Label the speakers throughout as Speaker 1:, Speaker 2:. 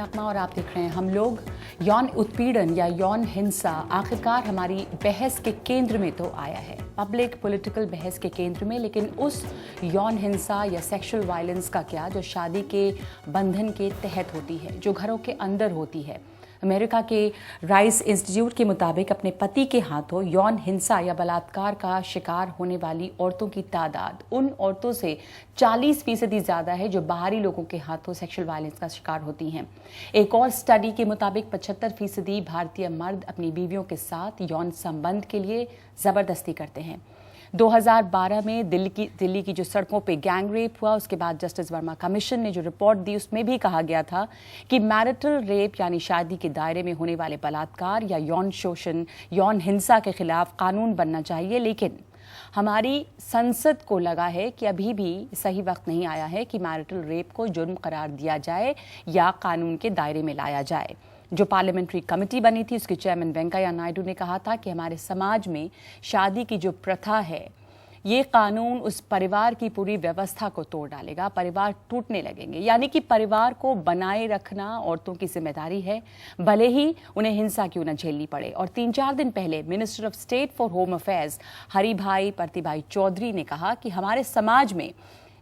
Speaker 1: नगमा और आप देख रहे हैं हम लोग। यौन उत्पीड़न या यौन हिंसा आखिरकार हमारी बहस के केंद्र में तो आया है, पब्लिक पॉलिटिकल बहस के केंद्र में। लेकिन उस यौन हिंसा या सेक्सुअल वायलेंस का क्या जो शादी के बंधन के तहत होती है, जो घरों के अंदर होती है। अमेरिका के राइस इंस्टीट्यूट के मुताबिक अपने पति के हाथों यौन हिंसा या बलात्कार का शिकार होने वाली औरतों की तादाद उन औरतों से 40% ज़्यादा है जो बाहरी लोगों के हाथों सेक्सुअल वायलेंस का शिकार होती हैं। एक और स्टडी के मुताबिक 75% भारतीय मर्द अपनी बीवियों के साथ यौन संबंध के लिए ज़बरदस्ती करते हैं। 2012 में दिल्ली की जो सड़कों पे गैंग रेप हुआ, उसके बाद जस्टिस वर्मा कमीशन ने जो रिपोर्ट दी उसमें भी कहा गया था कि मैरिटल रेप यानी शादी के दायरे में होने वाले बलात्कार या यौन शोषण, यौन हिंसा के खिलाफ कानून बनना चाहिए। लेकिन हमारी संसद को लगा है कि अभी भी सही वक्त नहीं आया है कि मैरिटल रेप को जुर्म करार दिया जाए या कानून के दायरे में लाया जाए। जो पार्लियामेंट्री कमेटी बनी थी उसके चेयरमैन वेंकैया नायडू ने कहा था कि हमारे समाज में शादी की जो प्रथा है, ये कानून उस परिवार की पूरी व्यवस्था को तोड़ डालेगा, परिवार टूटने लगेंगे। यानी कि परिवार को बनाए रखना औरतों की जिम्मेदारी है, भले ही उन्हें हिंसा क्यों न झेलनी पड़े। और 3-4 दिन पहले minister of state for home affairs Haribhai Parathibhai Chaudhary ने कहा कि हमारे समाज में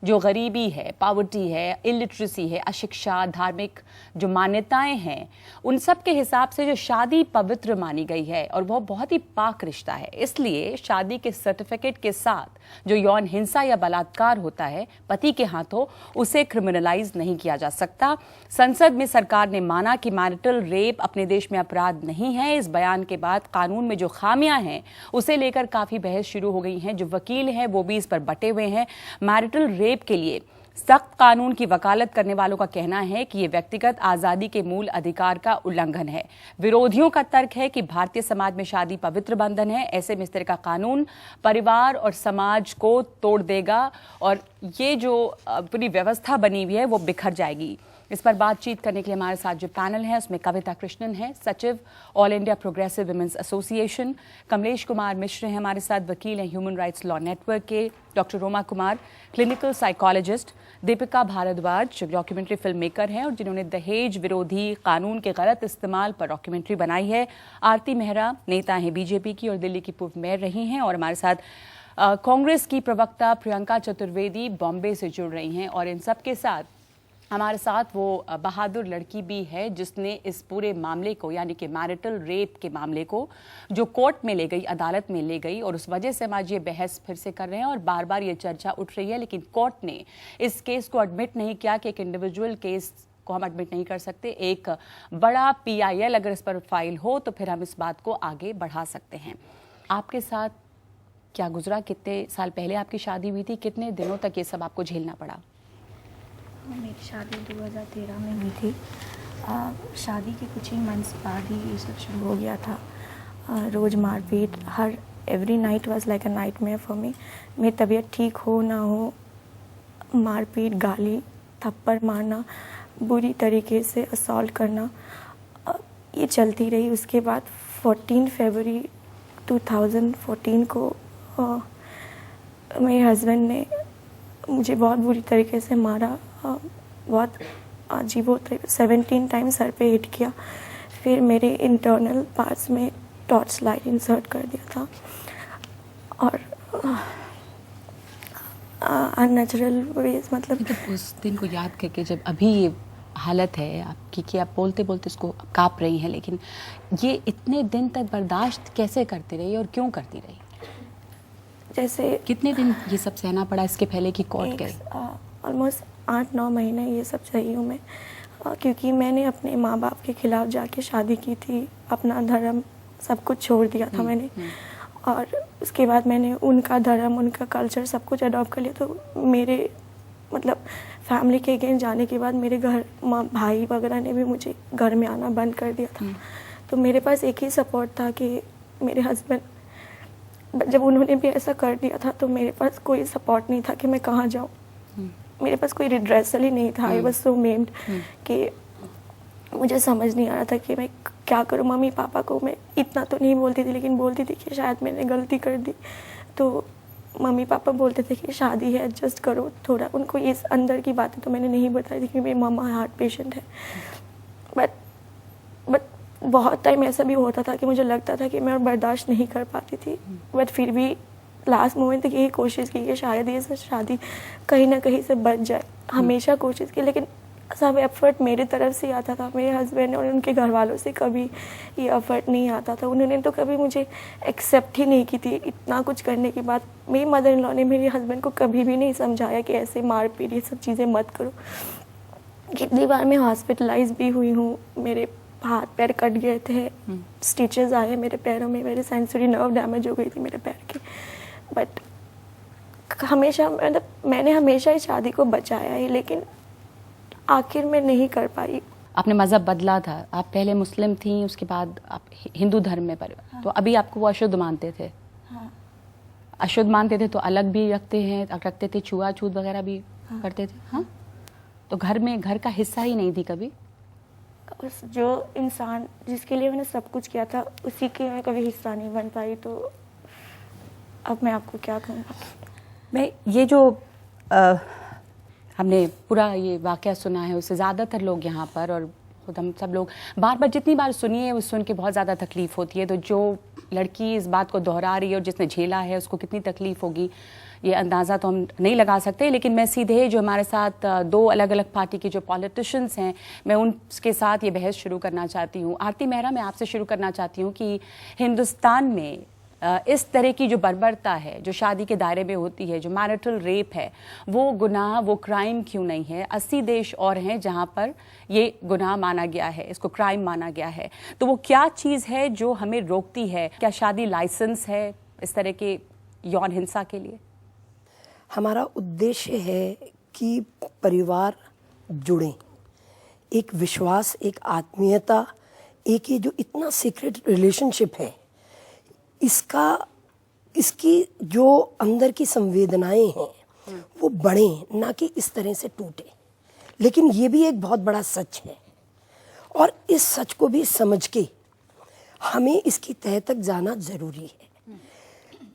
Speaker 1: जो गरीबी है, पावर्टी है, इलिटरेसी है, अशिक्षा, धार्मिक जो मान्यताएं हैं, उन सब के हिसाब से जो शादी पवित्र मानी गई है और वह बहुत ही पाक रिश्ता है। इसलिए शादी के सर्टिफिकेट के साथ जो यौन हिंसा या बलात्कार होता है पति के हाथों, उसे क्रिमिनलाइज नहीं किया जा सकता। संसद में सरकार ने माना कि मैरिटल रेप अपने देश में अपराध नहीं है। इस बयान के बाद कानून में जो खामियां हैं उसे लेकर काफी बहस शुरू हो गई है। जो वकील हैं वो भी इस पर बटे हुए हैं। मैरिटल रेप के लिए सख्त कानून की वकालत करने वालों का कहना है कि ये व्यक्तिगत आजादी के मूल अधिकार का उल्लंघन है। विरोधियों का तर्क है कि भारतीय समाज में शादी पवित्र बंधन है, ऐसे में इस तरह का कानून परिवार और समाज को तोड़ देगा और ये जो पूरी व्यवस्था बनी हुई है वो बिखर जाएगी। इस पर बातचीत करने के लिए हमारे साथ जो पैनल है उसमें कविता कृष्णन है, सचिव All India Progressive Women's Association, Kamlesh Kumar Mishra हैं हमारे साथ, वकील हैं ह्यूमन राइट्स लॉ नेटवर्क के, doctor Roma Kumar clinical psychologist, Deepika Bhardwaj documentary film maker हैं और जिन्होंने दहेज विरोधी कानून के गलत इस्तेमाल पर डॉक्यूमेंट्री बनाई है, आरती मेहरा नेता हैं बीजेपी की और दिल्ली की पूर्व मेयर रही हैं, और हमारे साथ कांग्रेस की प्रवक्ता प्रियंका चतुर्वेदी बॉम्बे से जुड़ रही हैं। और इन सब के साथ हमारे साथ वो बहादुर लड़की भी है जिसने इस पूरे मामले को यानी कि मैरिटल रेप के मामले को जो कोर्ट में ले गई, अदालत में ले गई, और उस वजह से हम आज ये बहस फिर से कर रहे हैं और बार बार ये चर्चा उठ रही है। लेकिन कोर्ट ने इस केस को एडमिट नहीं किया कि एक इंडिविजुअल केस को हम एडमिट नहीं कर सकते, एक बड़ा PIL अगर इस पर फाइल हो तो फिर हम इस बात को आगे बढ़ा सकते हैं। आपके साथ क्या गुजरा? कितने साल पहले आपकी शादी हुई थी? कितने दिनों तक ये सब आपको झेलना पड़ा?
Speaker 2: मेरी शादी 2013 में हुई थी। शादी के कुछ ही मंथ्स बाद ही ये सब शुरू हो गया था। रोज़ मारपीट, every night was like a nightmare for me. मेरी तबीयत ठीक हो ना हो, मारपीट, गाली, थप्पड़ मारना, बुरी तरीके से असॉल्ट करना, ये चलती रही। उसके बाद 14 फरवरी 2014 को मेरे हस्बैंड ने मुझे बहुत बुरी तरीके से मारा, बहुत अजीब 17 टाइम सर पे हिट किया। फिर मेरे इंटरनल पार्ट्स में टॉर्च लाइट इंसर्ट कर दिया था और अननेचुरल वेज, मतलब
Speaker 1: उस दिन को याद करके जब अभी ये हालत है आपकी कि आप बोलते बोलते इसको काँप रही हैं, लेकिन ये इतने दिन तक बर्दाश्त कैसे करती रही और क्यों करती रही?
Speaker 2: जैसे
Speaker 1: कितने दिन ये सब सहना पड़ा इसके पहले कि कोर्ट गए?
Speaker 2: ऑलमोस्ट 8-9 महीने ये सब सही हूँ मैं, क्योंकि मैंने अपने माँ बाप के खिलाफ जाके शादी की थी, अपना धर्म सब कुछ छोड़ दिया था मैंने। और उसके बाद मैंने उनका धर्म, उनका कल्चर सब कुछ अडॉप्ट कर लिया। तो मेरे मतलब फैमिली के अगेंस्ट जाने के बाद मेरे घर भाई वगैरह ने भी मुझे घर में आना बंद कर दिया था। तो मेरे पास एक ही सपोर्ट था कि मेरे हस्बैंड, जब उन्होंने भी ऐसा कर दिया था तो मेरे पास कोई सपोर्ट नहीं था कि मैं कहाँ जाऊँ। मेरे पास कोई रिड्रेसल ही नहीं था। आई वाज सो मेम्ड कि मुझे समझ नहीं आ रहा था कि मैं क्या करूँ। मम्मी पापा को मैं इतना तो नहीं बोलती थी, लेकिन बोलती थी कि शायद मैंने गलती कर दी। तो मम्मी पापा बोलते थे कि शादी है, एडजस्ट करो थोड़ा। उनको ये अंदर की बातें तो मैंने नहीं बताई थी कि मेरी मामा हार्ट पेशेंट है। बट बहुत टाइम ऐसा भी होता था कि मुझे लगता था कि मैं और बर्दाश्त नहीं कर पाती थी, बट फिर भी लास्ट मोमेंट तक यही कोशिश की कि शायद ये शादी कहीं ना कहीं से बच जाए। हमेशा कोशिश की, लेकिन सब एफर्ट मेरे तरफ से आता था। मेरे हस्बैंड और उनके घर वालों से कभी ये एफर्ट नहीं आता था। उन्होंने तो कभी मुझे एक्सेप्ट ही नहीं की थी। इतना कुछ करने के बाद मेरी मदर इन लॉ ने मेरे हस्बैंड को कभी भी नहीं समझाया कि ऐसे मार पीट ये सब चीज़ें मत करो। कितनी बार मैं हॉस्पिटलाइज भी हुई हूँ, मेरे हाथ पैर कट गए थे, स्टिचेस आए मेरे पैरों में, मेरे सेंसरी नर्व डैमेज हो गई थी मेरे पैर की। बट हमेशा मतलब मैंने हमेशा इस शादी को बचाया है, लेकिन आखिर में नहीं कर पाई।
Speaker 1: आपने मज़हब बदला था, आप पहले मुस्लिम थी, उसके बाद आप हिंदू धर्म में पर
Speaker 2: हाँ।
Speaker 1: तो अभी आपको वो अशुद्ध मानते थे।
Speaker 2: हाँ।
Speaker 1: अशुद्ध मानते थे तो अलग भी रखते थे, छुआछूत वगैरह भी
Speaker 2: हाँ।
Speaker 1: करते थे। हाँ, तो घर का हिस्सा ही नहीं थी कभी।
Speaker 2: उस जो इंसान जिसके लिए मैंने सब कुछ किया था उसी के मैं कभी हिस्सा नहीं बन पाई, तो अब मैं आपको क्या कहूँ।
Speaker 1: मैं ये जो हमने पूरा ये वाक़या सुना है, उससे ज़्यादातर लोग यहाँ पर और खुद हम सब लोग बार बार जितनी बार सुनिए वो सुन के बहुत ज़्यादा तकलीफ़ होती है। तो जो लड़की इस बात को दोहरा रही है और जिसने झेला है उसको कितनी तकलीफ़ होगी ये अंदाज़ा तो हम नहीं लगा सकते। लेकिन मैं सीधे जो हमारे साथ दो अलग अलग पार्टी के जो पॉलिटिशियंस हैं, मैं उनके साथ ये बहस शुरू करना चाहती हूँ। आरती मेहरा, मैं आपसे शुरू करना चाहती हूँ कि हिंदुस्तान में इस तरह की जो बर्बरता है जो शादी के दायरे में होती है, जो मैरिटल रेप है, वो गुनाह, वो क्राइम क्यों नहीं है? 80 देश और हैं जहाँ पर ये गुनाह माना गया है, इसको क्राइम माना गया है। तो वो क्या चीज़ है जो हमें रोकती है? क्या शादी लाइसेंस है इस तरह के यौन हिंसा के लिए?
Speaker 3: हमारा उद्देश्य है कि परिवार जुड़ें, एक विश्वास, एक आत्मीयता, एक ये जो इतना सीक्रेट रिलेशनशिप है, इसकी जो अंदर की संवेदनाएं हैं वो बढ़ें, ना कि इस तरह से टूटे। लेकिन ये भी एक बहुत बड़ा सच है और इस सच को भी समझ के हमें इसकी तह तक जाना जरूरी है।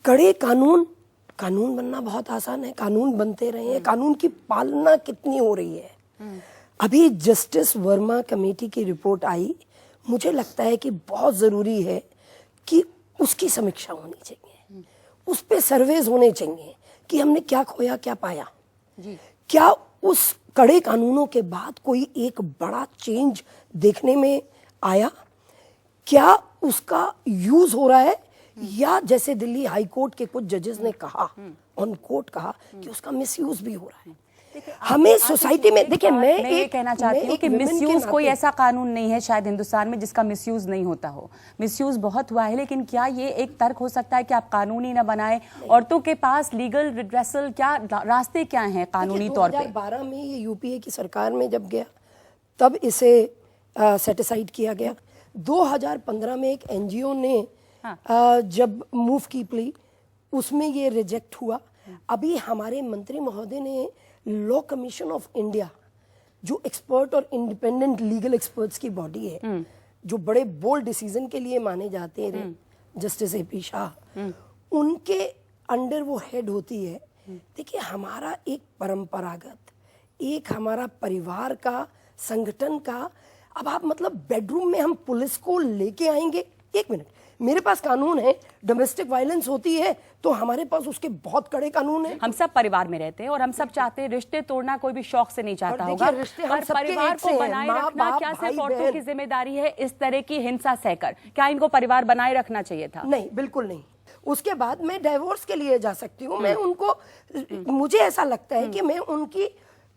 Speaker 3: कड़े कानून बनना बहुत आसान है, कानून बनते रहे हैं, कानून की पालना कितनी हो रही है। अभी जस्टिस वर्मा कमेटी की रिपोर्ट आई, मुझे लगता है कि बहुत जरूरी है कि उसकी समीक्षा होनी चाहिए, उस पे सर्वेज होने चाहिए कि हमने क्या खोया क्या पाया जी। क्या उस कड़े कानूनों के बाद कोई एक बड़ा चेंज देखने में आया? क्या उसका यूज हो रहा है या जैसे दिल्ली हाई कोर्ट के कुछ जजेस ने कहा, ऑन कोर्ट कहा कि उसका मिसयूज भी हो रहा है। हमें सोसाइटी में देखिए, मैं
Speaker 1: ये कहना चाहती हूँ कि मिसयूज कोई ऐसा कानून नहीं है शायद हिंदुस्तान में जिसका मिसयूज नहीं होता हो। मिसयूज बहुत हुआ है, लेकिन क्या ये एक तर्क हो सकता है कि आप कानूनी ना बनाएं? औरतों के पास लीगल रिड्रेसल क्या रास्ते क्या हैं कानूनी तौर पे?
Speaker 3: 2012 में ये यूपीए की सरकार में जब गया तब इसे सेटिसाइड किया गया। 2015 में एक एनजीओ ने जब मूव की प्ली, उसमें ये रिजेक्ट हुआ। अभी हमारे मंत्री महोदय ने लॉ कमीशन ऑफ इंडिया, जो एक्सपर्ट और इंडिपेंडेंट लीगल एक्सपर्ट्स की बॉडी है, जो बड़े बोल्ड डिसीजन के लिए माने जाते हैं, जस्टिस एपी शाह, उनके अंडर वो हेड होती है। देखिए, हमारा एक परंपरागत, एक हमारा परिवार का, संगठन का, अब आप मतलब बेडरूम में हम पुलिस को लेके आएंगे? एक मिनट, मेरे पास कानून है, डोमेस्टिक वायलेंस होती है तो हमारे पास उसके बहुत कड़े कानून हैं।
Speaker 1: हम सब परिवार में रहते हैं और हम सब चाहते हैं, रिश्ते तोड़ना कोई भी शौक से नहीं चाहता होगा, पर परिवार को बनाए रखना क्या सिर्फ औरतों की जिम्मेदारी है? इस तरह की हिंसा सहकर क्या इनको परिवार बनाए रखना चाहिए था?
Speaker 3: नहीं, बिल्कुल नहीं। उसके बाद मैं डाइवोर्स के लिए जा सकती हूँ। मैं उनको, मुझे ऐसा लगता है कि मैं उनकी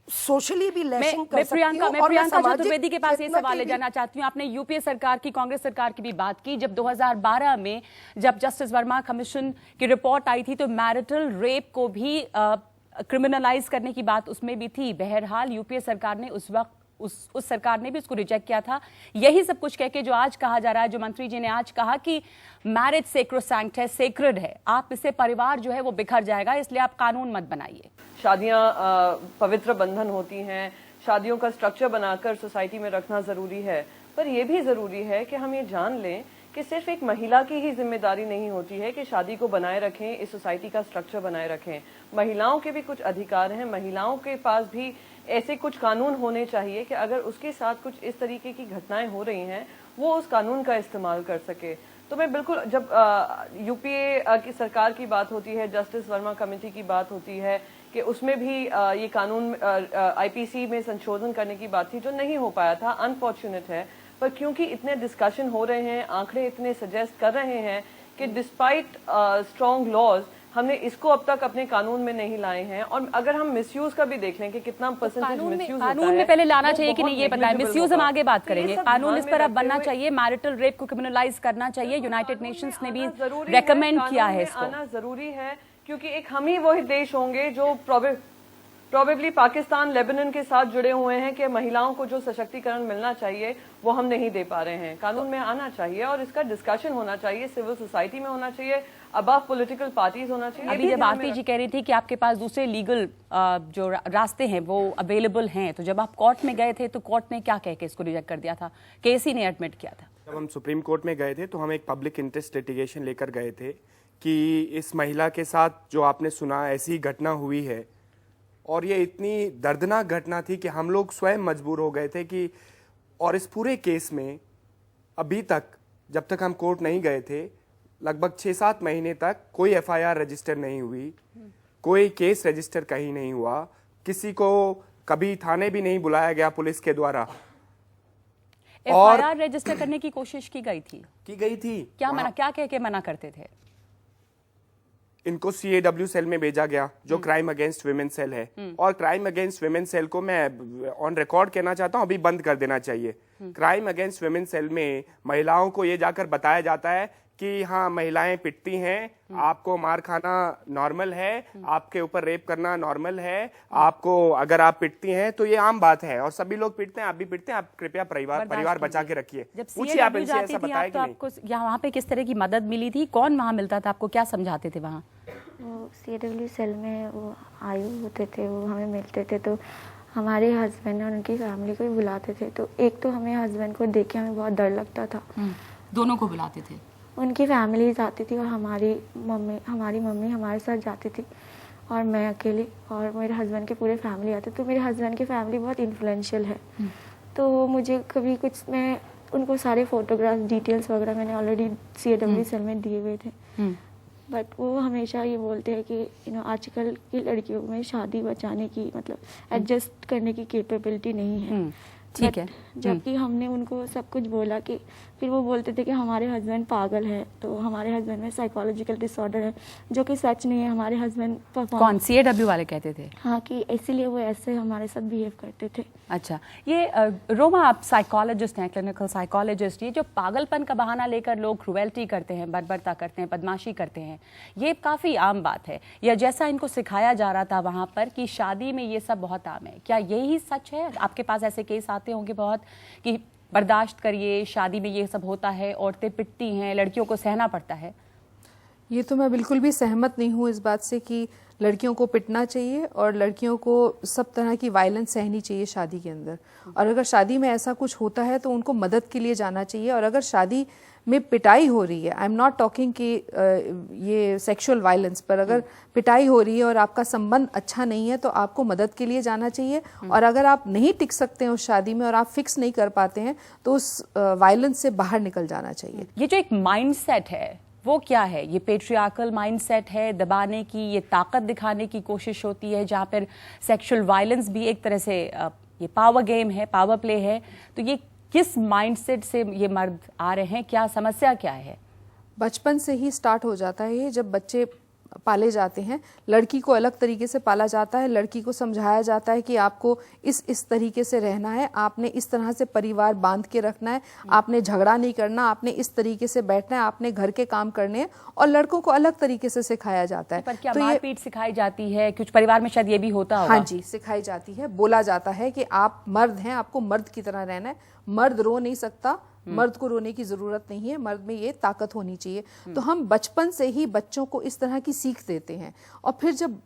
Speaker 3: सोशली भी लैशिंग कर सकती हूं।
Speaker 1: मैं प्रियंका चतुर्वेदी के पास ये सवाल ले जाना चाहती हूँ। आपने यूपीए सरकार की, कांग्रेस सरकार की भी बात की। जब 2012 में जब जस्टिस वर्मा कमीशन की रिपोर्ट आई थी तो मैरिटल रेप को भी क्रिमिनलाइज करने की बात उसमें भी थी। बहरहाल यूपीए सरकार ने उस वक्त उस सरकार ने भी उसको रिजेक्ट किया था। यही सब कुछ कह के जो आज कहा जा रहा है, जो मंत्री जी ने आज कहा कि मैरिज सेक्रोसैंक्ट है, सेक्रेड है, आप इससे परिवार जो है वो बिखर जाएगा, इसलिए आप कानून मत बनाइए।
Speaker 4: शादियां पवित्र बंधन होती हैं, शादियों का स्ट्रक्चर बनाकर सोसाइटी में रखना जरूरी है, पर यह भी जरूरी है कि हम ये जान लें कि सिर्फ एक महिला की ही जिम्मेदारी नहीं होती है कि शादी को बनाए रखें, इस सोसाइटी का स्ट्रक्चर बनाए रखें। महिलाओं के भी कुछ अधिकार हैं, महिलाओं के पास भी ऐसे कुछ कानून होने चाहिए कि अगर उसके साथ कुछ इस तरीके की घटनाएं हो रही हैं वो उस कानून का इस्तेमाल कर सके। तो मैं बिल्कुल, जब यूपीए की सरकार की बात होती है, जस्टिस वर्मा कमेटी की बात होती है कि उसमें भी ये कानून आईपीसी में संशोधन करने की बात थी जो नहीं हो पाया था, अनफॉर्चुनेट है। पर क्योंकि इतने डिस्कशन हो रहे हैं, आंकड़े इतने सजेस्ट कर रहे हैं कि डिस्पाइट स्ट्रॉन्ग लॉज हमने इसको अब तक अपने कानून में नहीं लाए हैं। और अगर हम मिसयूज का भी देख लें कि कितना परसेंटेज मिसयूज होता है,
Speaker 1: कानून में पहले लाना चाहिए कि
Speaker 4: बहुत
Speaker 1: नहीं, ये पता है।
Speaker 4: negligible
Speaker 1: मिसयूज हम
Speaker 4: होगा।
Speaker 1: आगे बात
Speaker 4: तो ये
Speaker 1: करेंगे।
Speaker 4: सब
Speaker 1: कानून
Speaker 4: ध्यान
Speaker 1: इस
Speaker 4: में
Speaker 1: पर अब
Speaker 4: रखते
Speaker 1: बनना
Speaker 4: हुए
Speaker 1: चाहिए, मैरिटल रेप को क्रिमिनलाइज करना चाहिए। यूनाइटेड नेशंस ने भी
Speaker 4: आना जरूरी
Speaker 1: रेकमेंड
Speaker 4: है,
Speaker 1: किया
Speaker 4: कानून
Speaker 1: है
Speaker 4: में
Speaker 1: इसको।
Speaker 4: आना जरूरी है, क्योंकि एक हम ही वही देश होंगे जो प्रोबेबली पाकिस्तान, लेबनान के साथ जुड़े हुए हैं कि महिलाओं को जो सशक्तिकरण मिलना चाहिए वो हम नहीं दे पा रहे हैं। कानून में आना चाहिए और इसका डिस्कशन होना चाहिए, सिविल सोसाइटी में होना चाहिए, अबव पॉलिटिकल पार्टीज होना चाहिए।
Speaker 1: अभी जब आरती जी कह रही थी कि आपके पास दूसरे लीगल जो रास्ते हैं वो अवेलेबल हैं, तो जब आप कोर्ट में गए थे तो कोर्ट ने क्या कह के इसको रिजेक्ट कर दिया था? केसी ने एडमिट किया था।
Speaker 5: जब हम सुप्रीम कोर्ट में गए थे तो हम एक पब्लिक इंटरेस्ट लिटिगेशन लेकर गए थे कि इस महिला के साथ जो आपने सुना ऐसी घटना हुई है और ये इतनी दर्दनाक घटना थी कि हम लोग स्वयं मजबूर हो गए थे कि, और इस पूरे केस में अभी तक जब तक हम कोर्ट नहीं गए थे लगभग 6-7 महीने तक कोई एफआईआर रजिस्टर नहीं हुई, कोई केस रजिस्टर कहीं नहीं हुआ, किसी को कभी थाने भी नहीं बुलाया गया पुलिस के द्वारा।
Speaker 1: एफआईआर रजिस्टर करने की कोशिश की गई थी।
Speaker 5: क्या
Speaker 1: मना, क्या कह के मना करते थे?
Speaker 5: इनको CAW सेल में भेजा गया जो क्राइम अगेंस्ट विमेन सेल है, और क्राइम अगेंस्ट विमेन सेल को मैं ऑन रिकॉर्ड कहना चाहता हूं अभी बंद कर देना चाहिए। क्राइम अगेंस्ट विमेन सेल में महिलाओं को ये जाकर बताया जाता है कि हाँ महिलाएं पिटती हैं, आपको मार खाना नॉर्मल है, आपके ऊपर रेप करना नॉर्मल है, आपको अगर आप पिटती हैं तो ये आम बात है और सभी लोग पिटते हैं, आप भी पिटते हैं, आप कृपया परिवार बचा के रखिए। पूछिए आप इनसे, ऐसा बताया कि नहीं?
Speaker 1: आपको यहाँ पे किस तरह की मदद मिली थी? कौन वहाँ मिलता था आपको? क्या समझाते थे वहाँ?
Speaker 2: वो CAW सेल में वो आयु होते थे, वो हमें मिलते थे, तो हमारे हस्बैंड और उनकी फैमिली को भी बुलाते थे। तो एक तो हमें हस्बैंड को देख के हमें बहुत डर लगता था।
Speaker 1: दोनों को बुलाते थे?
Speaker 2: उनकी फैमिलीज आती थी और हमारी मम्मी हमारे साथ जाती थी और मैं अकेली, और मेरे हस्बैंड के पूरे फैमिली आते। तो मेरे हस्बैंड की फैमिली बहुत इन्फ्लुएंशियल है, तो वो मुझे कभी कुछ, मैं उनको सारे फोटोग्राफ डिटेल्स वगैरह मैंने ऑलरेडी CAW सेल में दिए हुए थे, बट वो हमेशा ये बोलते हैं कि आजकल की लड़कियों में शादी बचाने की, मतलब एडजस्ट करने की कैपेबिलिटी नहीं है।
Speaker 1: ठीक है।
Speaker 2: जबकि हमने उनको सब कुछ बोला कि, फिर वो बोलते थे कि हमारे हस्बैंड पागल है, तो हमारे हस्बैंड में साइकोलॉजिकल डिसऑर्डर है, जो कि सच नहीं है। हमारे हस्बैंड
Speaker 1: कौन CAW वाले कहते थे?
Speaker 2: हाँ, कि इसीलिए वो ऐसे हमारे साथ बिहेव करते थे।
Speaker 1: अच्छा, ये रोमा, आप साइकोलॉजिस्ट हैं, क्लिनिकल साइकोलॉजिस्ट, ये जो पागलपन का बहाना लेकर लोग क्रुएल्टी करते हैं, बर्बरता करते हैं, बदमाशी करते हैं, ये काफ़ी आम बात है, या जैसा इनको सिखाया जा रहा था वहाँ पर कि शादी में ये सब बहुत आम है, क्या यही सच है? आपके पास ऐसे केस आते होंगे बहुत कि बर्दाश्त करिए, शादी में ये सब होता है, औरतें पिटती हैं, लड़कियों को सहना पड़ता है?
Speaker 6: ये तो मैं बिल्कुल भी सहमत नहीं हूँ इस बात से कि लड़कियों को पिटना चाहिए और लड़कियों को सब तरह की वायलेंस सहनी चाहिए शादी के अंदर। और अगर शादी में ऐसा कुछ होता है तो उनको मदद के लिए जाना चाहिए। और अगर शादी में पिटाई हो रही है, आई एम नॉट टॉकिंग कि ये सेक्सुअल वायलेंस, पर अगर पिटाई हो रही है और आपका संबंध अच्छा नहीं है तो आपको मदद के लिए जाना चाहिए। और अगर आप नहीं टिक सकते हैं उस शादी में और आप फिक्स नहीं कर पाते हैं तो उस वायलेंस से बाहर निकल जाना चाहिए।
Speaker 1: ये जो एक माइंडसेट है वो क्या है? ये पेट्रियार्कल माइंडसेट है, दबाने की, ये ताकत दिखाने की कोशिश होती है, जहाँ पर सेक्सुअल वायलेंस भी एक तरह से ये पावर गेम है, पावर प्ले है। तो ये किस माइंडसेट से ये मर्द आ रहे हैं? क्या समस्या क्या है?
Speaker 6: बचपन से ही स्टार्ट हो जाता है ये, जब बच्चे पाले जाते हैं। लड़की को अलग तरीके से पाला जाता है, लड़की को समझाया जाता है कि आपको इस तरीके से रहना है, आपने इस तरह से परिवार बांध के रखना है, आपने झगड़ा नहीं करना, आपने इस तरीके से बैठना है, आपने घर के काम करने हैं। और लड़कों को अलग तरीके से सिखाया जाता है।
Speaker 1: पर क्या
Speaker 6: तो
Speaker 1: मारपीट सिखाई जाती है? कुछ परिवार में शायद ये भी होता होगा।
Speaker 6: हाँ जी, सिखाई जाती है। बोला जाता है कि आप मर्द हैं, आपको मर्द की तरह रहना है, मर्द रो नहीं सकता, मर्द को रोने की जरूरत नहीं है, मर्द में ये ताकत होनी चाहिए। तो हम बचपन से ही बच्चों को इस तरह की सीख देते हैं। और फिर जब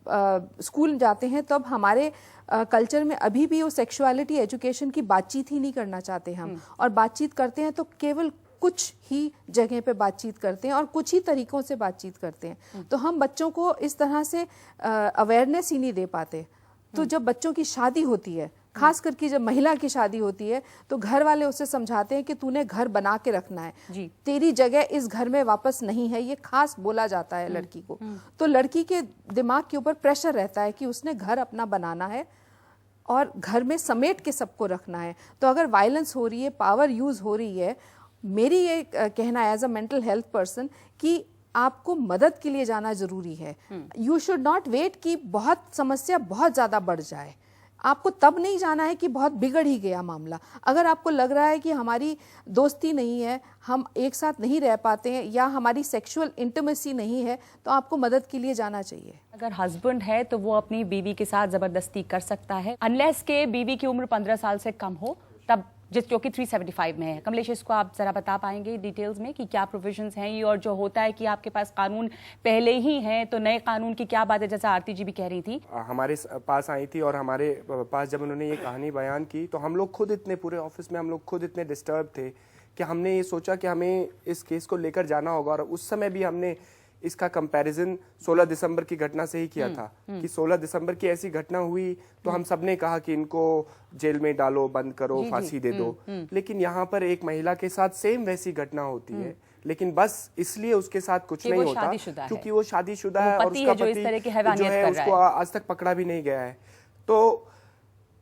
Speaker 6: स्कूल जाते हैं तब हमारे कल्चर में अभी भी वो सेक्सुअलिटी एजुकेशन की बातचीत ही नहीं करना चाहते हम। और बातचीत करते हैं तो केवल कुछ ही जगह पे बातचीत करते हैं और कुछ ही तरीकों से बातचीत करते हैं। तो हम बच्चों को इस तरह से अवेयरनेस ही नहीं दे पाते। तो जब बच्चों की शादी होती है, खास करके जब महिला की शादी होती है, तो घर वाले उसे समझाते हैं कि तूने घर बना के रखना है, तेरी जगह इस घर में वापस नहीं है, ये खास बोला जाता है लड़की को। तो लड़की के दिमाग के ऊपर प्रेशर रहता है कि उसने घर अपना बनाना है और घर में समेट के सबको रखना है। तो अगर वायलेंस हो रही है, पावर यूज हो रही है, मेरी ये कहना है as a mental health person कि आपको मदद के लिए जाना जरूरी है। यू शुड नॉट वेट कि बहुत समस्या बहुत ज्यादा बढ़ जाए। आपको तब नहीं जाना है कि बहुत बिगड़ ही गया मामला। अगर आपको लग रहा है कि हमारी दोस्ती नहीं है, हम एक साथ नहीं रह पाते हैं, या हमारी सेक्सुअल इंटीमेसी नहीं है, तो आपको मदद के लिए जाना चाहिए।
Speaker 1: अगर हस्बैंड है तो वो अपनी बीवी के साथ जबरदस्ती कर सकता है, अनलेस के बीवी की उम्र 15 साल से कम हो, तब जो कि 375 में है। कमलेश, इसको आप जरा बता पाएंगे डिटेल्स में कि क्या प्रोविजंस हैं ये, और जो होता है कि आपके पास कानून पहले ही हैं तो नए कानून की क्या बात है, जैसा आरती जी भी कह रही थी।
Speaker 5: हमारे पास आई थी और हमारे पास जब उन्होंने ये कहानी बयान की तो हम लोग खुद इतने, पूरे ऑफिस में हम लोग खुद इतने डिस्टर्ब थे कि हमने ये सोचा कि हमें इस केस को लेकर जाना होगा। और उस समय भी हमने इसका कंपैरिजन 16 दिसंबर की घटना से ही किया था कि 16 दिसंबर की ऐसी घटना हुई तो हम सबने कहा कि इनको जेल में डालो, बंद करो, फांसी दे दो। लेकिन यहाँ पर एक महिला के साथ सेम वैसी घटना होती है, लेकिन बस इसलिए उसके साथ कुछ नहीं होता क्योंकि वो शादीशुदा है और उसका पति जो है उसको आज तक पकड़ा भी नहीं गया है। तो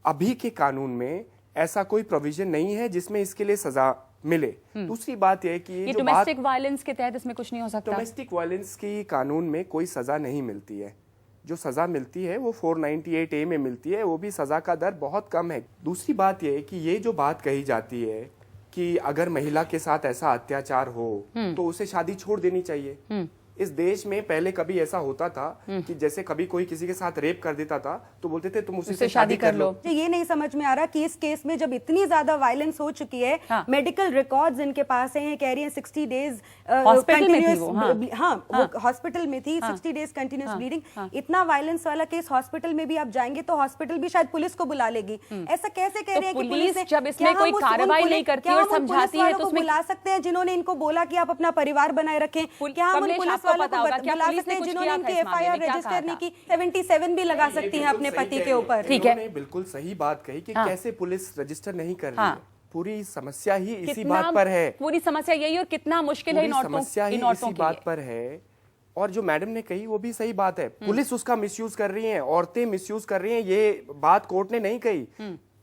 Speaker 5: अभी के कानून में ऐसा कोई प्रोविजन नहीं है जिसमें इसके लिए सजा मिले। दूसरी बात यह है कि ये
Speaker 1: डोमेस्टिक वायलेंस के तहत इसमें कुछ नहीं हो सकता।
Speaker 5: डोमेस्टिक वायलेंस की कानून में कोई सजा नहीं मिलती है। जो सजा मिलती है वो 498A में मिलती है, वो भी सजा का दर बहुत कम है। दूसरी बात यह है कि ये जो बात कही जाती है कि अगर महिला के साथ ऐसा अत्याचार हो तो उसे शादी छोड़ देनी चाहिए। इस देश में पहले कभी ऐसा होता था कि जैसे कभी कोई किसी के साथ रेप कर देता था तो बोलते थे तुम उसी से शादी कर लो।
Speaker 7: ये नहीं समझ में आ रहा कि इस केस में जब इतनी ज्यादा वायलेंस हो चुकी है, मेडिकल रिकॉर्ड्स इनके पास हैं, कह रही हैं 60 डेज हॉस्पिटल में थी, 60 डेज कंटिन्यूस ब्लीडिंग। इतना वायलेंस वाला केस हॉस्पिटल में भी आप जाएंगे तो हॉस्पिटल भी शायद पुलिस को बुला लेगी। ऐसा कैसे कह रहे हैं कि
Speaker 1: पुलिस जब इसमें कोई कार्रवाई नहीं करती और समझाती है तो उसमें
Speaker 7: बुला सकते हैं जिन्होंने इनको बोला कि आप अपना परिवार बनाए रखें? क्या हम उन पुलिस वालों को बुला सकते हैं जिन्होंने इनकी FIR रजिस्टर नहीं की? 77 भी लगा सकती हैं अपने पति के ऊपर।
Speaker 1: ठीक है,
Speaker 5: बिल्कुल सही बात कही कि कैसे पुलिस रजिस्टर नहीं कर रही है। पूरी समस्या ही इसी बात पर है।
Speaker 1: पूरी समस्या यही, और कितना मुश्किल है इन औरतों
Speaker 5: समस्या ही इसी बात पर है। और जो मैडम ने कही वो भी सही बात है, पुलिस उसका मिसयूज कर रही है, औरतें मिसयूज कर रही हैं। ये बात कोर्ट ने नहीं कही,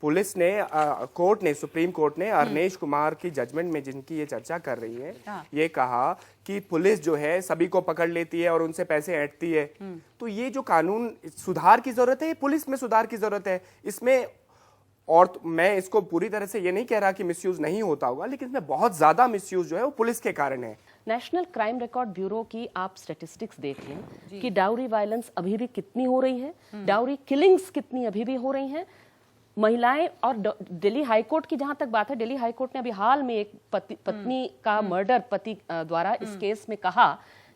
Speaker 5: पुलिस ने, कोर्ट ने, सुप्रीम कोर्ट ने अरनेश कुमार की जजमेंट में जिनकी ये चर्चा कर रही है, ये कहा कि पुलिस जो है सभी को पकड़ लेती है और उनसे पैसे ऐंठती है। तो ये जो कानून सुधार की जरूरत है, पुलिस में सुधार की जरूरत है इसमें। और मैं इसको पूरी तरह से ये नहीं कह रहा कि मिसयूज नहीं होता होगा, लेकिन इसमें बहुत ज्यादा मिसयूज जो है वो पुलिस के कारण है।
Speaker 8: नेशनल क्राइम रिकॉर्ड ब्यूरो की आप स्टैटिस्टिक्स देख लें कि डाउरी वायलेंस अभी भी कितनी हो रही है, डाउरी किलिंग्स कितनी अभी भी हो रही हैं। महिलाएं, और दिल्ली हाईकोर्ट की जहां तक बात है, दिल्ली हाईकोर्ट ने अभी हाल में एक पत्नी का मर्डर पति द्वारा इस केस में कहा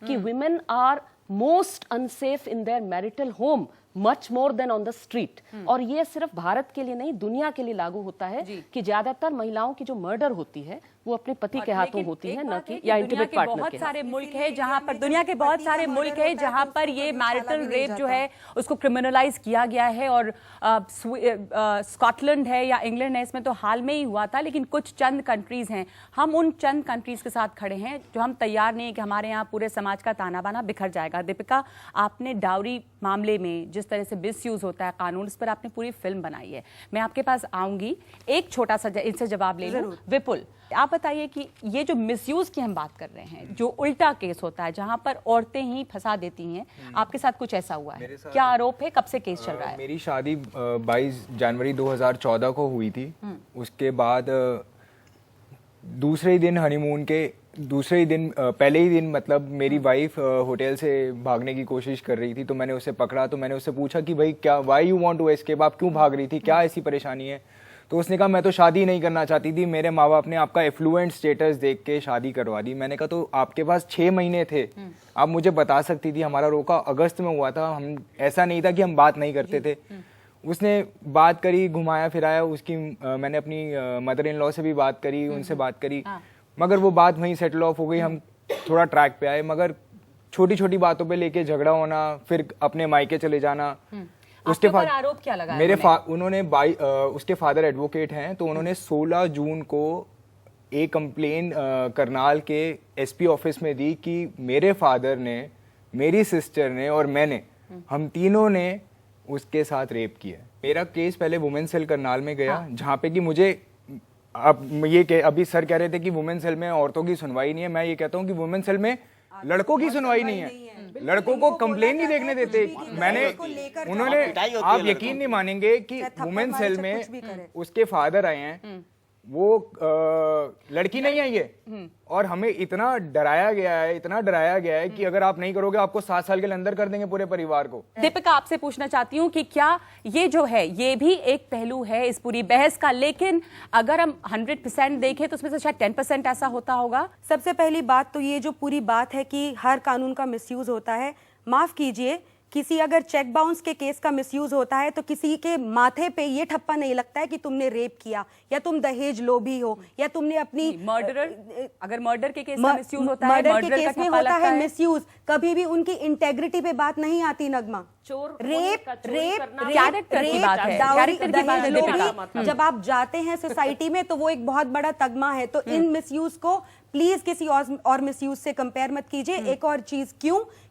Speaker 8: कि women are most unsafe in their marital home much more than on the street. और ये सिर्फ भारत के लिए नहीं, दुनिया के लिए लागू होता है कि ज्यादातर महिलाओं की जो मर्डर होती है वो अपने पति के हाथों होती है, न कि या इंटीमेट पार्टनर के।
Speaker 1: बहुत सारे मुल्क है जहां पर, दुनिया के बहुत सारे मुल्क है जहां पर ये मैरिटल रेप जो है उसको क्रिमिनलाइज किया गया है। और स्कॉटलैंड है या इंग्लैंड है, इसमें तो हाल में ही हुआ था। लेकिन कुछ चंद कंट्रीज हैं, हम उन चंद कंट्रीज के साथ खड़े हैं जो हम तैयार नहीं है कि हमारे यहाँ पूरे समाज का ताना बाना बिखर जाएगा। दीपिका, आपने डाउरी मामले में जिस तरह से मिसयूज होता है कानून, इस पर आपने पूरी फिल्म बनाई है। मैं आपके पास आऊंगी, एक छोटा सा इनसे जवाब ले लूं। विपुल, आप बताइए कि ये जो मिसयूज की हम बात कर रहे हैं, जो उल्टा केस होता है जहां पर औरतें ही फंसा देती हैं, आपके साथ कुछ ऐसा हुआ है? क्या आरोप है, कब से केस चल रहा है?
Speaker 9: मेरी शादी 22 जनवरी 2014 को हुई थी। उसके बाद दूसरे दिन हनीमून के दूसरे दिन पहले ही दिन मतलब मेरी वाइफ होटल से भागने की कोशिश कर रही थी, तो मैंने उसे पकड़ा। तो मैंने उससे पूछा कि भाई क्या, why you want to escape, आप क्यों भाग रही थी, क्या ऐसी परेशानी है? तो उसने कहा मैं तो शादी नहीं करना चाहती थी, मेरे माँ बाप ने आपका एफ्लुएंट स्टेटस देख के शादी करवा दी। मैंने कहा तो आपके पास 6 महीने थे, आप मुझे बता सकती थी। हमारा रोका अगस्त में हुआ था, हम ऐसा नहीं था कि हम बात नहीं करते थे। उसने बात करी, घुमाया फिराया, उसकी मैंने अपनी मदर इन लॉ से भी बात करी, उनसे बात करी, मगर वो बात वहीं सेटल ऑफ हो गई। हम थोड़ा ट्रैक पे आए, मगर छोटी छोटी बातों पे लेके झगड़ा होना, फिर अपने मायके चले जाना।
Speaker 1: उसके ऊपर आरोप क्या लगा?
Speaker 9: उन्होंने उसके फादर एडवोकेट हैं, तो उन्होंने 16 जून को एक कंप्लेन करनाल के एसपी ऑफिस में दी कि मेरे फादर ने, मेरी सिस्टर ने और मैंने, हम तीनों ने उसके साथ रेप किया। मेरा केस पहले वुमेन सेल करनाल में गया, जहाँ पे कि मुझे अभी सर कह रहे थे कि वुमेन सेल में औरतों की सुनवाई नहीं है। मैं ये कहता हूँ कि वुमेन सेल में लड़कों की सुनवाई नहीं है, लड़कों को कंप्लेन नहीं देखने देते। उन्होंने, आप यकीन नहीं मानेंगे कि वुमेन सेल में उसके फादर आए हैं, वो लड़की नहीं है ये, और हमें इतना डराया गया है कि अगर आप नहीं करोगे आपको 7 साल के अंदर कर देंगे पूरे परिवार को।
Speaker 1: दीपिका, आपसे पूछना चाहती हूँ कि क्या ये जो है ये भी एक पहलू है इस पूरी बहस का, लेकिन अगर हम 100% देखें तो उसमें से शायद 10% ऐसा होता होगा।
Speaker 7: सबसे पहली बात तो ये जो पूरी बात है कि हर कानून का मिसयूज होता है। माफ कीजिए, किसी अगर चेक बाउंस के केस का मिसयूज होता है तो किसी के माथे पे ये ठप्पा नहीं लगता है कि तुमने रेप किया या तुम दहेज लोभी हो या तुमने अपनी
Speaker 1: अगर मर्डर के केस का मिसयूज होता है,
Speaker 7: मर्डर के केस में होता है मिसयूज, कभी भी उनकी इंटेग्रिटी पे बात नहीं आती। नगमा, जब आप जाते हैं सोसाइटी में तो वो एक बहुत बड़ा तगमा है। तो इन मिसयूज को प्लीज किसी और मिसयूज से कंपेयर मत कीजिए। एक और चीज,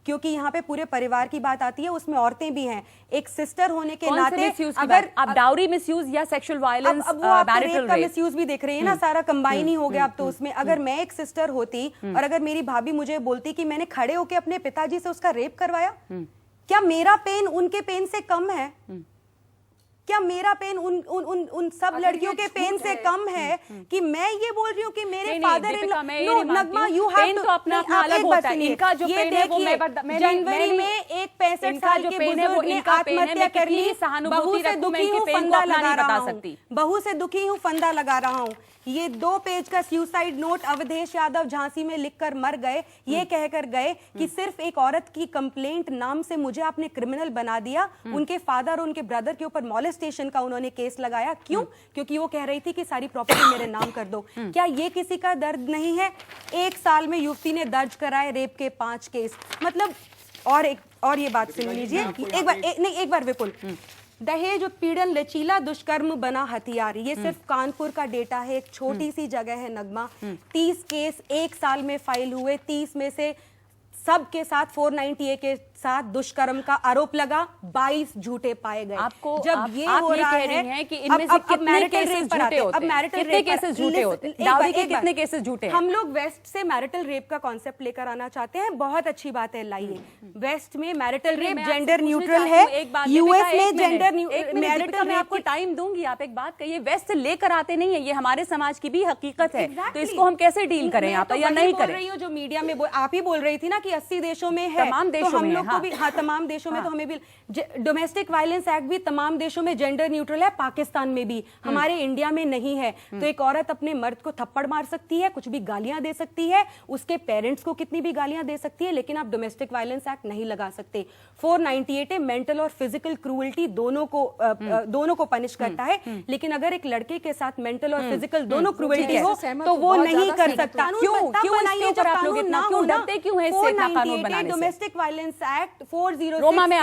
Speaker 7: क्योंकि यहाँ पे पूरे परिवार की बात आती है, उसमें औरतें भी हैं। एक सिस्टर होने के नाते अगर
Speaker 1: आप डाउरी मिसयूज या सेक्सुअल वायलेंस,
Speaker 7: अब वो आप रेप का मिसयूज भी देख रही है ना, सारा कंबाइन ही हो गया अब तो उसमें। अगर मैं एक सिस्टर होती और अगर मेरी भाभी मुझे बोलती कि मैंने खड़े होकर अपने पिताजी से उसका रेप करवाया, क्या मेरा पेन उनके पेन से कम है? क्या मेरा पेन उन सब लड़कियों के पेन से कम है कि मैं ये बोल रही हूँ कि मेरे father in no Nagma you have to अपना अलग होता है। इनका जो पेन है वो जनवरी में एक 65 साल के बुजुर्ग ने आत्महत्या कर ली। बहू से दुखी हूँ, फंदा लगा रहा हूँ, बहू से दुखी हूँ, फंदा लगा रहा हूँ। ये 2 पेज का सुसाइड नोट अवधेश यादव झांसी में लिखकर मर गए, ये कहकर गए कि सिर्फ एक औरत की कंप्लेंट नाम से मुझे आपने क्रिमिनल बना दिया। उनके फादर और उनके ब्रदर के ऊपर मॉलेस्टेशन का उन्होंने केस लगाया। क्यों? क्योंकि वो कह रही थी कि सारी प्रॉपर्टी मेरे नाम कर दो। क्या ये किसी का दर्द नहीं है? 1 साल में युवती ने दर्ज कराए रेप के 5 केस। मतलब और ये बात सुन लीजिए, एक बार विपुल, दहेज उत्पीड़न लचीला दुष्कर्म बना हथियार, ये सिर्फ कानपुर का डेटा है, एक छोटी सी जगह है नगमा। 30 केस 1 साल में फाइल हुए, 30 में से सब के साथ 498 के साथ दुष्कर्म का आरोप लगा, 22 झूठे पाए गए।
Speaker 1: आपको
Speaker 7: जब ये हो रहा है
Speaker 1: कि इनमें से कितने केसेस झूठे होते हैं? कितने केसेस झूठे होते हैं? डाउरी के कितने केसेस झूठे हैं?
Speaker 7: हम लोग वेस्ट से मैरिटल रेप का कॉन्सेप्ट लेकर आना चाहते हैं, बहुत अच्छी बात है, लाइए। वेस्ट में मैरिटल रेप जेंडर न्यूट्रल है, यूएस में जेंडर मैरिटल
Speaker 1: मैं आपको टाइम दूंगी, आप एक बात कहिए, वेस्ट से लेकर आते नहीं है, ये हमारे समाज की भी हकीकत है, तो इसको हम कैसे डील करें आप या नहीं करें?
Speaker 7: जो मीडिया में आप ही बोल रही थी ना कि 80 देशों में है,
Speaker 1: तमाम देशों में
Speaker 7: को भी, हाँ तमाम देशों में, तो हमें भी डोमेस्टिक वायलेंस एक्ट भी तमाम देशों में जेंडर न्यूट्रल है, पाकिस्तान में भी, हमारे इंडिया में नहीं है। तो एक औरत अपने मर्द को थप्पड़ मार सकती है, कुछ भी गालियां दे सकती है, उसके पेरेंट्स को कितनी भी गालियां दे सकती है, लेकिन आप डोमेस्टिक वायलेंस एक्ट नहीं लगा सकते। 498 मेंटल और फिजिकल क्रूअल्टी दोनों को पनिश करता है, लेकिन अगर एक लड़के के साथ मेंटल और फिजिकल दोनों क्रूअल्टी हो तो वो नहीं कर सकता। डोमेस्टिक वायलेंस एक्ट 406
Speaker 1: रोमा में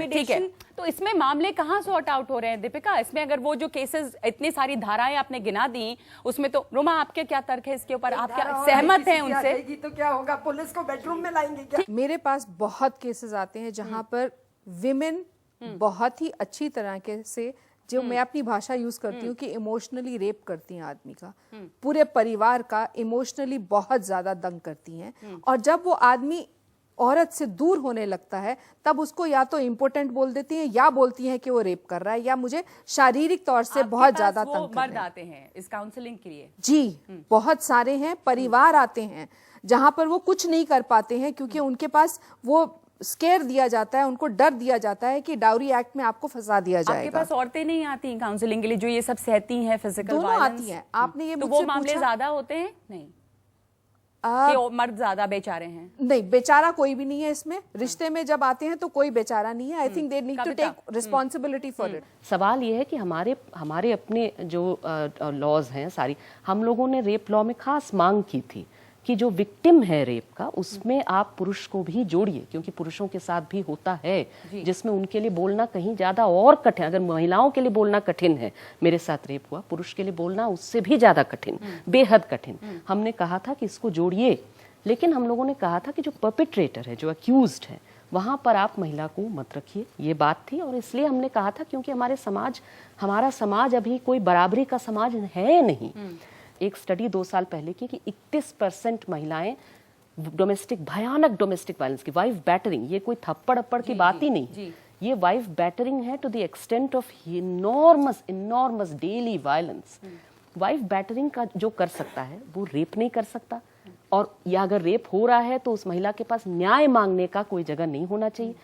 Speaker 1: ठीक है, तो इसमें मामले कहाँ सॉर्ट आउट हो रहे हैं दीपिका? इसमें अगर वो जो केसेस, इतनी सारी धाराएं आपने गिना दी, उसमें तो रोमा आपके क्या तर्क है इसके ऊपर? आप क्या सहमत हैं उनसे?
Speaker 3: तो क्या होगा, पुलिस को बेडरूम में लाएंगे क्या?
Speaker 6: मेरे पास बहुत केसेस आते हैं जहां पर विमेन बहुत ही अच्छी तरह से, जो मैं अपनी भाषा यूज करती हूँ कि इमोशनली रेप करती हैं आदमी का, पूरे परिवार का इमोशनली बहुत ज्यादा दंग करती हैं, और जब वो आदमी औरत से दूर होने लगता है तब उसको या तो इम्पोर्टेंट बोल देती हैं या बोलती हैं कि वो रेप कर रहा है या मुझे शारीरिक तौर से बहुत ज्यादा तंग कर रहे हैं।
Speaker 1: आते हैं इस काउंसलिंग के लिए?
Speaker 6: जी, बहुत सारे हैं, परिवार आते हैं जहां पर वो कुछ नहीं कर पाते हैं क्योंकि उनके पास वो स्केयर दिया जाता है, उनको डर दिया जाता है कि डाउरी एक्ट में आपको फंसा दिया जाएगा।
Speaker 1: आपके पास औरतें नहीं आती काउंसलिंग के लिए जो ये सब सहती हैं फिजिकल वायलेंस?
Speaker 6: दोनों आती हैं। आपने ये
Speaker 1: तो वो मामले ज्यादा होते हैं? नहीं कि मर्द ज्यादा बेचारे हैं?
Speaker 6: नहीं, बेचारा कोई भी नहीं है इसमें। रिश्ते में जब आते हैं तो कोई बेचारा नहीं है। I think they need to take responsibility for it.
Speaker 8: सवाल ये है कि हमारे अपने जो लॉज हैं सारी, हम लोगों ने रेप लॉ में खास मांग की थी कि जो विक्टिम है रेप का, उसमें आप पुरुष को भी जोड़िए, क्योंकि पुरुषों के साथ भी होता है, जिसमें उनके लिए बोलना कहीं ज्यादा और कठिन। अगर महिलाओं के लिए बोलना कठिन है, मेरे साथ रेप हुआ, पुरुष के लिए बोलना उससे भी ज्यादा कठिन, बेहद कठिन। हमने कहा था कि इसको जोड़िए, लेकिन हम लोगों ने कहा था कि जो परपिट्रेटर है, जो अक्यूज्ड है, वहां पर आप महिला को मत रखिए, ये बात थी। और इसलिए हमने कहा था क्योंकि हमारा समाज अभी कोई बराबरी का समाज है नहीं। एक स्टडी 2 साल पहले की कि 31% महिलाएं भयानक डोमेस्टिक वायलेंस की, वाइफ बैटरिंग, ये कोई थप्पड़ अप्पड़ की बात ही नहीं, ये वाइफ बैटरिंग है to the extent of enormous daily violence. Wife battering का जो कर सकता है वो रेप नहीं कर सकता, और या अगर रेप हो रहा है तो उस महिला के पास न्याय मांगने का कोई जगह नहीं होना चाहिए।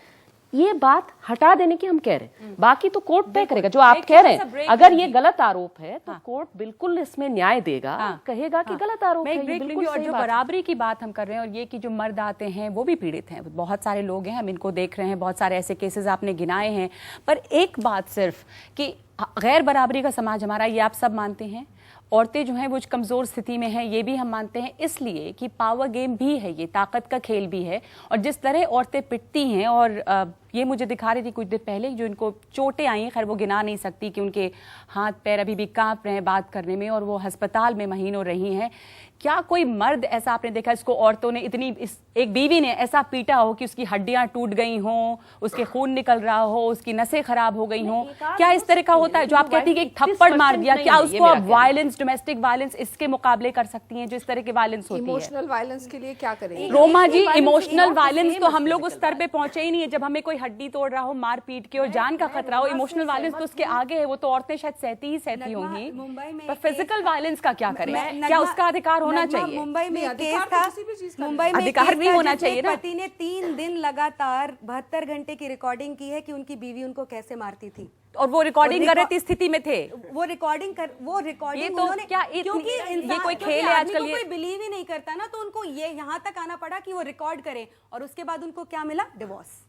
Speaker 8: ये बात हटा देने की हम कह रहे हैं, बाकी तो कोर्ट तय करेगा। जो आप कह रहे हैं अगर ये गलत आरोप है तो कोर्ट बिल्कुल इसमें न्याय देगा, कहेगा कि गलत आरोप है, ये बिल्कुल
Speaker 1: और
Speaker 8: सही
Speaker 1: जो
Speaker 8: बात है।
Speaker 1: बराबरी की बात हम कर रहे हैं, और ये कि जो मर्द आते हैं वो भी पीड़ित हैं, बहुत सारे लोग हैं, हम इनको देख रहे हैं, बहुत सारे ऐसे केसेस आपने गिनाए हैं। पर एक बात सिर्फ कि गैर बराबरी का समाज हमारा, ये आप सब मानते हैं। औरतें जो हैं वो कमज़ोर स्थिति में हैं, ये भी हम मानते हैं, इसलिए कि पावर गेम भी है, ये ताकत का खेल भी है। और जिस तरह औरतें पिटती हैं, और ये मुझे दिखा रही थी कुछ देर पहले, जो इनको चोटें आई हैं, खैर वो गिना नहीं सकती कि उनके हाथ पैर अभी भी कांप रहे हैं बात करने में, और वो अस्पताल में महीनों रही हैं। क्या कोई मर्द ऐसा आपने देखा इसको औरतों ने एक बीवी ने ऐसा पीटा हो कि उसकी हड्डियां टूट गई हों, उसके खून निकल रहा हो, उसकी नसें खराब हो गई हों? क्या इस तरह का होता है जो आप कहती है कि एक थप्पड़ मार दिया, क्या उसको आप वायलेंस, डोमेस्टिक वायलेंस इसके मुकाबले कर सकती हैं जो इस तरह के वायलेंस होती है?
Speaker 6: इमोशनल वायलेंस के लिए क्या करेंगे?
Speaker 1: रोमा जी, इमोशनल वायलेंस तो हम लोग उस स्तर पे पहुंचे ही नहीं है। जब हमें कोई हड्डी तोड़ रहा हो, मार पीट के, और जान का खतरा हो, इमोशनल वायलेंस तो उसके आगे है, वो तो औरतें शायद सहती होंगी। पर फिजिकल वायलेंस का क्या करें? क्या उसका अधिकार होना चाहिए?
Speaker 7: मुंबई में एक केस था, मुंबई में
Speaker 1: अधिकार नहीं होना चाहिए ना।
Speaker 7: पति ने 3 दिन लगातार 72 घंटे की रिकॉर्डिंग की है कि उनकी बीवी उनको कैसे मारती थी,
Speaker 1: और वो रिकॉर्डिंग कर रही थी, स्थिति में थे
Speaker 7: वो रिकॉर्डिंग
Speaker 1: ये तो
Speaker 7: उन्होंने,
Speaker 1: क्या
Speaker 7: क्योंकि
Speaker 1: ये कोई खेल है आजकल,
Speaker 7: कोई बिलीव ही नहीं करता ना, तो उनको ये यहाँ तक आना पड़ा कि वो रिकॉर्ड करें, और उसके बाद उनको क्या मिला? डिवोर्स।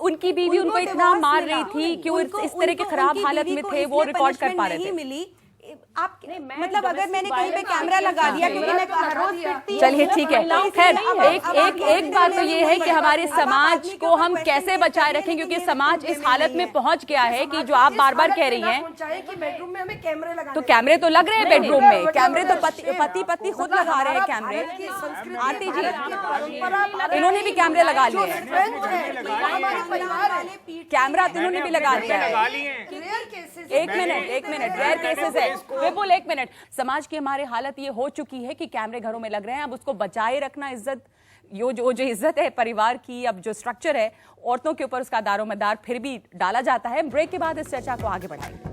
Speaker 1: उनकी बीवी उनको इतना मार रही थी कि वो इस तरह के खराब हालत में थे, वो रिकॉर्ड कर पा रहे थे।
Speaker 7: मिली आप मतलब अगर मैंने कहीं पे कैमरा लगा दिया, क्योंकि मैं हर रोज फिरती हूं।
Speaker 1: चलिए ठीक है, खैर एक बात तो ये है कि हमारे समाज को हम कैसे बचाए रखें, क्योंकि समाज इस हालत में पहुंच गया है कि जो आप बार बार कह रही हैं
Speaker 3: कि बेडरूम में हमें कैमरे लगाने,
Speaker 1: तो कैमरे तो लग रहे हैं बेडरूम में, कैमरे तो पति खुद लगा रहे हैं कैमरे। आरती जी, इन्होंने भी कैमरे लगा लिए हैं, कैमरा तो इन्होंने भी लगा लिया है। एक मिनट रेयर केसेस है विपुल, एक मिनट। समाज की हमारी हालत ये हो चुकी है कि कैमरे घरों में लग रहे हैं, अब उसको बचाए रखना, इज्जत जो इज्जत है परिवार की, अब जो स्ट्रक्चर है औरतों के ऊपर, उसका दारोमदार फिर भी डाला जाता है। ब्रेक के बाद इस चर्चा को आगे बढ़ाएंगे।